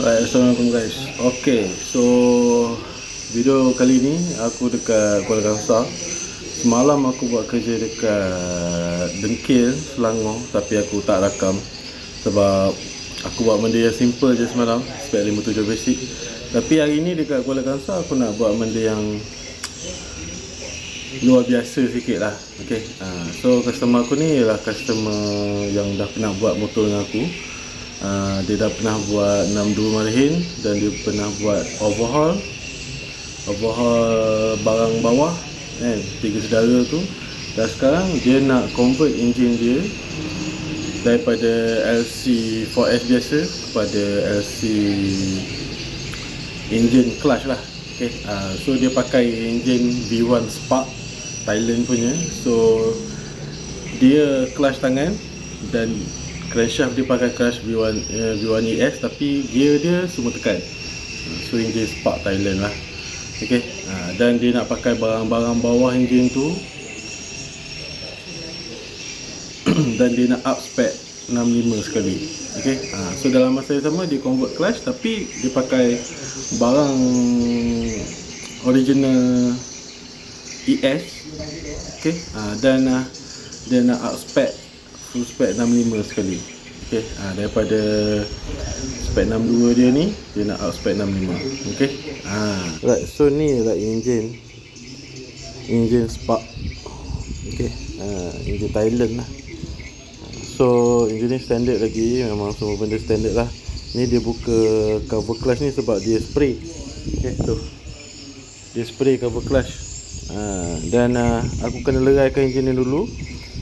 Right, Assalamualaikum guys. Okay, so video kali ni aku dekat Kuala Kangsar. Semalam aku buat kerja dekat Dengkil, Selangor, tapi aku tak rakam sebab aku buat benda yang simple je semalam, spek 57 basic. Tapi hari ni dekat Kuala Kangsar aku nak buat benda yang luar biasa sikit lah. Okay, so customer aku ni ialah customer yang dah pernah buat motor dengan aku. Dia dah pernah buat 62 Marhin dan dia pernah buat overhaul barang bawah kan, 3 saudara tu. Dan sekarang dia nak convert enjin dia daripada LC 4S biasa kepada LC engine clutch lah. Okay, so dia pakai enjin V1 Spark Thailand punya. So dia clutch tangan dan crankshaft dia pakai clutch V1 ES, tapi gear dia semua tekan. So enjin Spark Thailand lah. Okay, dan dia nak pakai barang-barang bawah enjin tu dan dia nak up spec 65 sekali. Okay, so dalam masa yang sama dia convert clutch tapi dia pakai barang original ES. Okay, dan dia nak up spec full spec 65 sekali. Okay, daripada spec 62 dia ni, dia nak up spec 65. Okay, right, so ni lah engine Spark. Okay, engine Thailand lah. So engine ni standard lagi, memang semua benda standard lah. Ni dia buka cover clutch ni sebab dia spray. Okay, tu dia spray cover clutch. Dan aku kena leraikan engine ni dulu,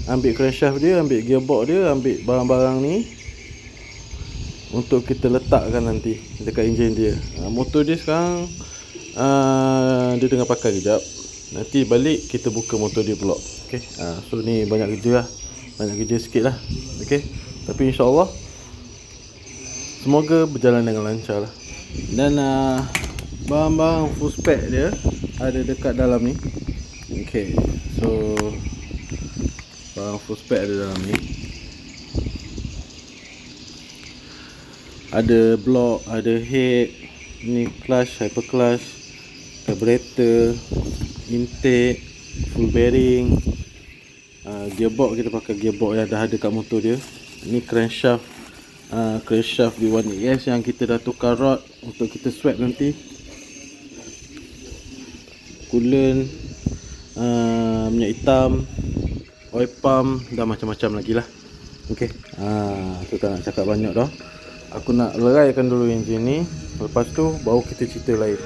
ambil crankshaft dia, ambil gearbox dia, ambil barang-barang ni untuk kita letakkan nanti dekat enjin dia. Motor dia sekarang dia tengah pakai kejap, nanti balik kita buka motor dia pula. Okay, so ni banyak kerja lah, banyak kerja sikit lah. Okay, tapi insyaAllah semoga berjalan dengan lancar lah. Dan barang-barang full spec dia ada dekat dalam ni. Okay, so barang full spec ada dalam ni. Ada block, ada head, ni clutch, hyper clutch, carburetor, intake, full bearing, gearbox, kita pakai gearbox yang dah ada kat motor dia. Ni crankshaft, crankshaft V1 ES yang kita dah tukar rod untuk kita swap nanti. Coolant, minyak hitam, oil pump dan macam-macam lagi lah. Okay, tu tak nak cakap banyak dah. Aku nak leraikan dulu enjin ni, lepas tu baru kita cerita lain.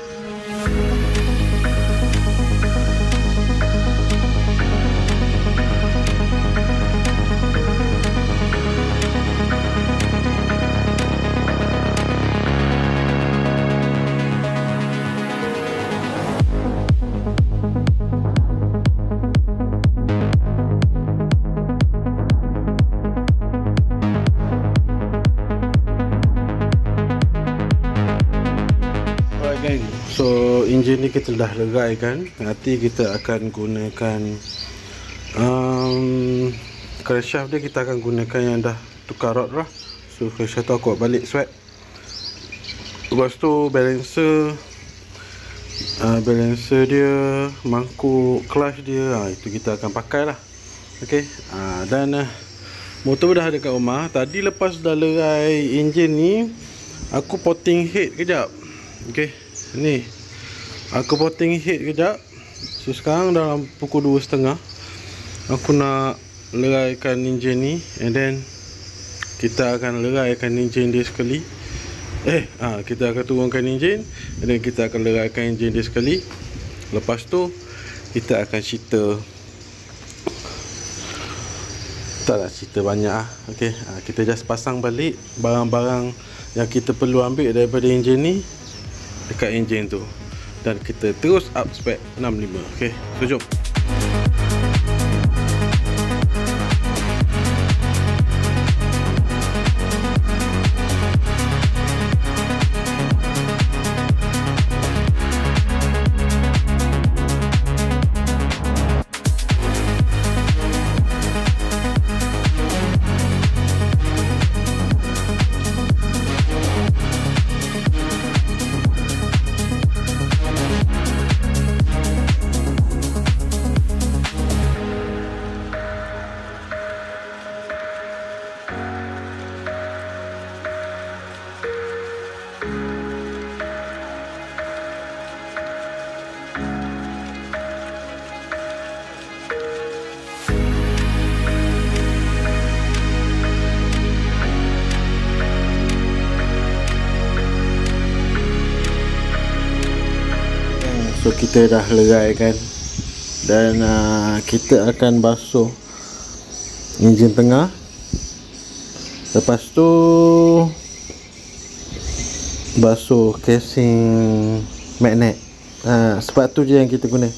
So enjin ni kita dah leraikan. Nanti kita akan gunakan crankshaft dia, kita akan gunakan yang dah tukar rod lah. So crankshaft tu aku buat balik swap. Lepas tu balancer dia, mangkuk clutch dia, itu kita akan pakai lah. Okay, dan motor dah ada kat rumah. Tadi lepas dah lerai enjin ni, aku potting head kejap. Okay, ni aku potting head kejap. So sekarang dalam pukul 2.30 aku nak leraikan enjin ni, and then kita akan leraikan enjin dia sekali. Kita akan turunkan enjin, and then kita akan leraikan enjin dia sekali. Lepas tu kita akan cerita, taklah cerita banyak lah. Okay, kita just pasang balik barang-barang yang kita perlu ambil daripada enjin ni dekat enjin tu, dan kita terus up spec 65. Okay, so jom. So kita dah lerai kan. Dan kita akan basuh enjin tengah. Lepas tu basuh casing magnet. Sebab tu je yang kita guna.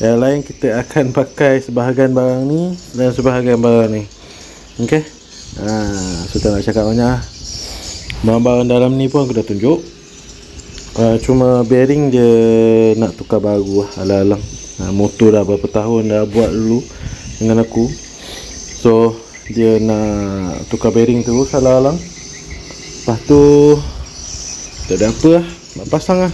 Yang lain kita akan pakai sebahagian barang ni dan sebahagian barang ni. Okay. So tak nak cakap banyak. Barang-barang dalam ni pun aku dah tunjuk. Cuma bearing dia nak tukar baru lah, alang-alang. Motor dah berapa tahun dah buat dulu dengan aku. So dia nak tukar bearing terus alang-alang. Lepas tu tak ada apa lah, nak pasang lah.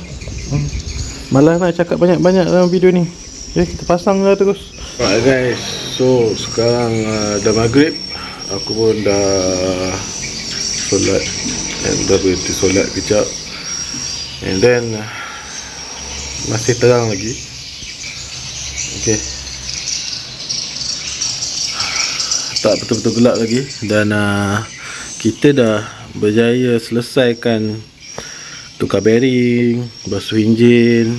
Malah nak cakap banyak-banyak dalam video ni. Okay, kita pasang lah terus. Alright guys, so sekarang dah maghrib. Aku pun dah solat dan dah berhenti solat kejap. And then masih terang lagi. Okay, tak betul-betul gelap lagi. Dan kita dah berjaya selesaikan tukar bearing, basuh enjin.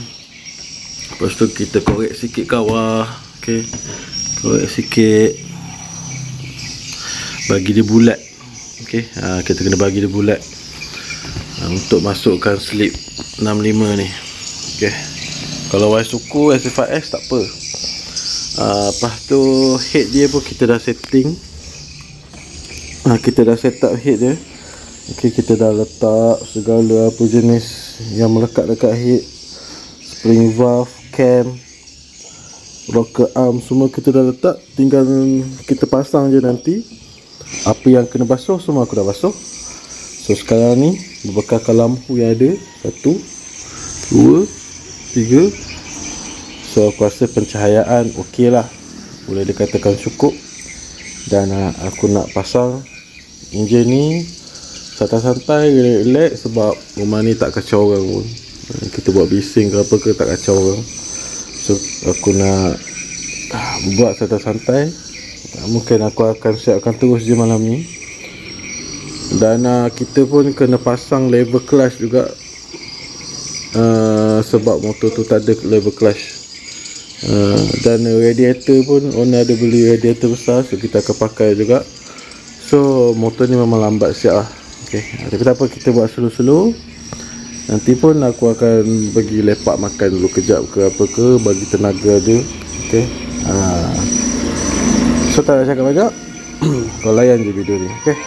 Lepas tu kita korek sikit kawah. Okay, korek sikit, bagi dia bulat. Okay, kita kena bagi dia bulat untuk masukkan slip 65 ni. Okay, kalau wire suku SF5S tak apa. Lepas tu head dia pun kita dah setting. Kita dah set up head dia. Okay, kita dah letak segala apa jenis yang melekat dekat head, spring valve, cam, rocker arm, semua kita dah letak. Tinggal kita pasang je nanti. Apa yang kena basuh semua aku dah basuh. So sekarang ni berbekalkan lampu yang ada 1, 2, 3. So aku rasa pencahayaan ok lah, boleh dikatakan cukup. Dan aku nak pasang enjin ni santai-santai, relax, sebab rumah ni tak kacau orang pun. Kita buat bising ke apa ke tak kacau orang. So aku nak buat santai-santai. Mungkin aku akan siapkan terus je malam ni. Dan kita pun kena pasang lever clutch juga. Sebab motor tu tak ada lever clutch. Dan radiator pun owner ada beli radiator besar, so kita akan pakai juga. So motor ni memang lambat siap lah. Okay, tapi tak apa, kita buat slow-slow. Nanti pun aku akan pergi lepak makan dulu kejap ke apa ke, bagi tenaga dia. Okay, so tak nak cakap banyak. Kau layan je video ni. Okay,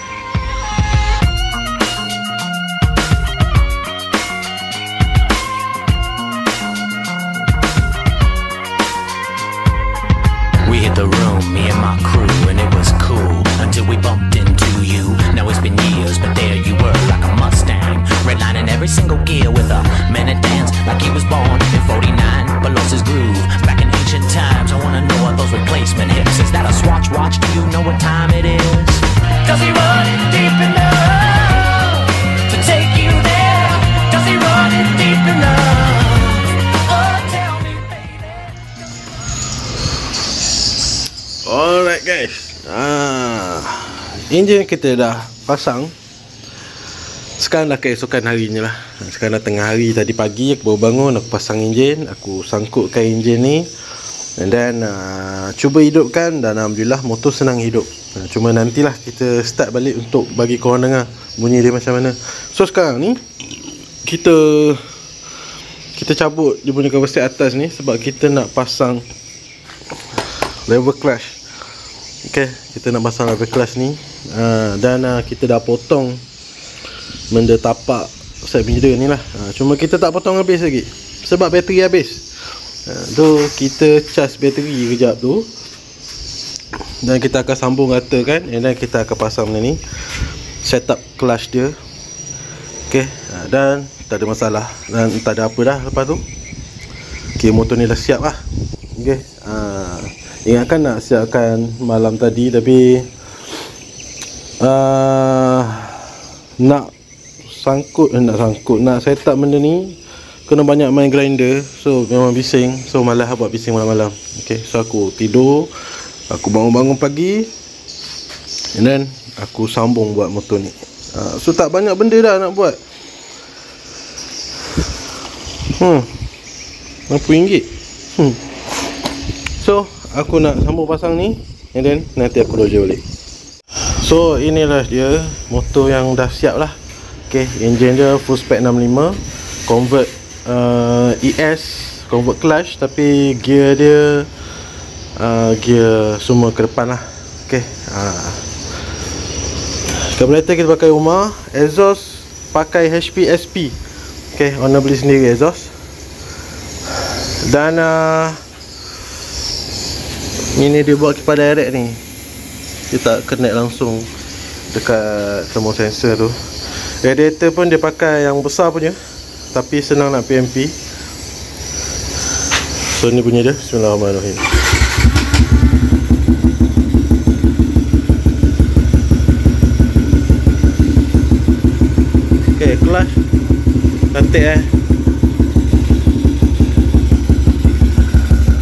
we hit the room, me and my crew, and it was cool until we bumped into you. Now it's been years, but there you were, like a Mustang, redlining every single gear with a man that danced like he was born in 49, but lost his groove back in ancient times. I wanna know what those replacement hips. Is that a Swatch watch? Do you know what time it is? Does he run it deep enough to take you there? Does he run it deep enough? Oh, tell me, baby. alright guys. Enjin kita dah pasang. Sekarang dah keesokan harinya lah. Sekarang dah tengah hari. Tadi pagi aku baru bangun, aku pasang enjin, aku sangkutkan enjin ni, and then cuba hidupkan. Dan alhamdulillah motor senang hidup. Cuma nantilah kita start balik untuk bagi korang dengar bunyi dia macam mana. So sekarang ni kita cabut dia punya cover set atas ni, sebab kita nak pasang lever clutch. Okay, kita nak pasang lever clutch ni. Dan kita dah potong benda tapak side mirror ni lah. Cuma kita tak potong habis lagi sebab bateri habis. Tu kita charge bateri kejap tu, dan kita akan sambung rata kan. And then kita akan pasang benda ni, set up clutch dia. Okay, dan tak ada masalah, dan tak ada apa dah lepas tu. Okay, motor ni dah siap lah. Okay, ingatkan nak siapkan malam tadi, tapi nak set up benda ni kena banyak main grinder. So memang bising. So malah buat bising malam-malam. Okay, so aku tidur, aku bangun-bangun pagi, and then aku sambung buat motor ni. So tak banyak benda dah nak buat. RM60. So aku nak sambung pasang ni, and then nanti aku roger balik. So inilah dia motor yang dah siap lah. Okay, engine dia full spec 65, convert ES, convert clutch, tapi gear dia gear semua ke depan lah. Okay, carburetor kita pakai rumah, exhaust pakai HP SP. Okay, owner beli sendiri exhaust. Dan ini dia buat kipas direct ni, dia tak connect langsung dekat thermal sensor tu. Radiator pun dia pakai yang besar punya, tapi senang nak PMP. So ni bunyi dia. Bismillahirrahmanirrahim. Okay, clutch cantik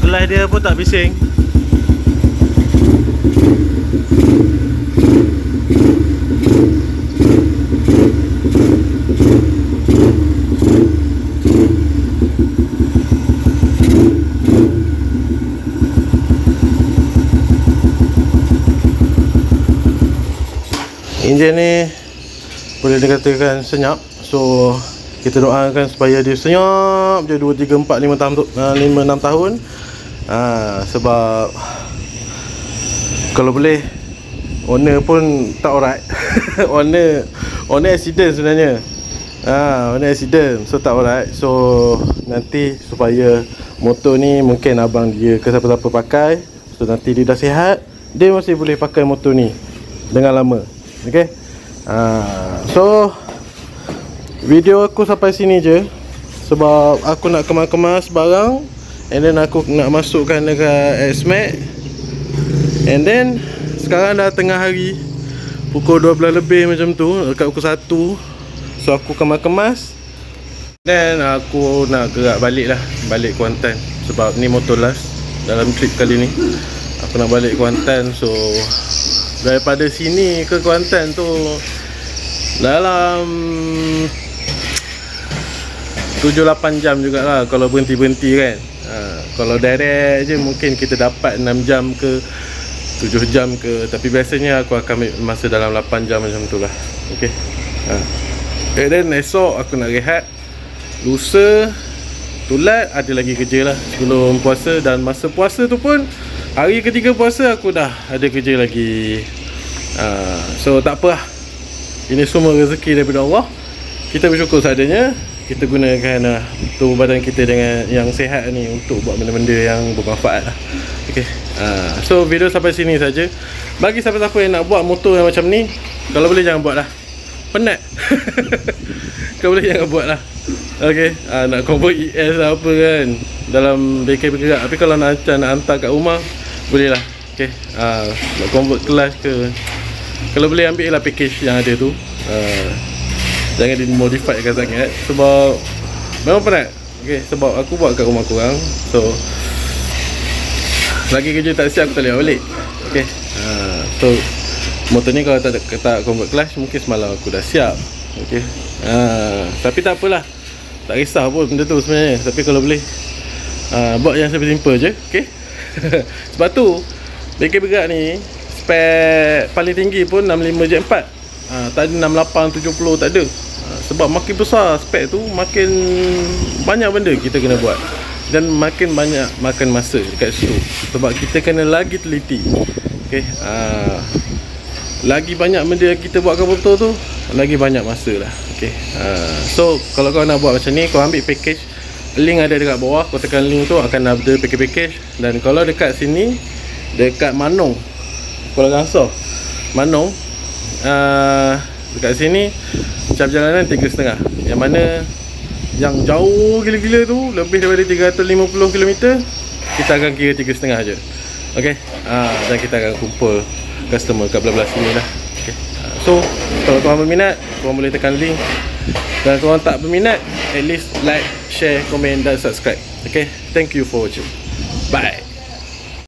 Clutch dia pun tak bising. Enjin ni boleh dikatakan senyap. So kita doakan supaya dia senyap je 2, 3, 4, 5 tahun, 5-6 tahun. Sebab kalau boleh owner pun tak alright. owner accident sebenarnya. Owner accident, so tak alright. So nanti supaya motor ni mungkin abang dia ke siapa-siapa pakai, so nanti dia dah sihat, dia masih boleh pakai motor ni dengan lama. Okay. So video aku sampai sini je, sebab aku nak kemas-kemas barang, and then aku nak masukkan dekat X-Max. And then sekarang dah tengah hari, pukul 12 lebih macam tu, dekat pukul 1. So aku kemas-kemas, then aku nak gerak balik lah, balik Kuantan. Sebab ni motor last dalam trip kali ni. Aku nak balik Kuantan. So daripada sini ke Kuantan tu dalam 7-8 jam jugalah kalau berhenti-berhenti kan. Kalau direct je mungkin kita dapat 6 jam ke 7 jam ke, tapi biasanya aku akan ambil masa dalam 8 jam macam tu lah. Okay. And then esok aku nak rehat. Lusa tulat ada lagi kerja lah sebelum puasa, dan masa puasa tu pun hari ketiga puasa aku dah ada kerja lagi. So tak apa lah, ini semua rezeki daripada Allah. Kita bersyukur seadanya. Kita gunakan tubuh badan kita dengan yang sihat ni untuk buat benda-benda yang bermanfaat lah. Okay. So video sampai sini saja. Bagi siapa-siapa yang nak buat motor yang macam ni, kalau boleh jangan buat lah, penat. Kalau boleh jangan buat lah. Okay. Nak convert ES lah apa kan, dalam bengkel bergerak. Tapi kalau nak hantar kat rumah, boleh lah. Okay. Nak convert kelas ke, kalau boleh ambil lah package yang ada tu. Jangan dimodifiedkan sangat, sebab memang penat. Okay, sebab aku buat kat rumah korang. So lagi kerja tak siap, aku tak boleh balik. Okay. So motor ni kalau tak convert clutch, mungkin semalam aku dah siap. Okay. Tapi tak apalah, tak kisah pun benda tu sebenarnya. Tapi kalau boleh buat yang simple je. Okay. Sebab tu bengkel bergerak ni spek paling tinggi pun 65 J4. Tak ada 68, 70, tak ada. Sebab makin besar spek tu, makin banyak benda kita kena buat, dan makin banyak makan masa dekat situ. Sebab kita kena lagi teliti. Okay. Lagi banyak benda yang kita buat kat motor tu, lagi banyak masa lah. Okay. So kalau kau nak buat macam ni, kau ambil package, link ada dekat bawah. Kau tekan link tu, akan ada package. Dan kalau dekat sini, dekat Manong, Kuala Kangsar Manong, dekat sini jam perjalanan 3.5. Yang mana yang jauh gila-gila tu, lebih daripada 350 km, kita akan kira 3.5 je. Okay. Dan kita akan kumpul customer kat belah-belah sini lah. Okay. So kalau korang berminat, korang boleh tekan link. Dan kalau korang tak berminat, at least like, share, komen dan subscribe. Okay. Thank you for watching. Bye.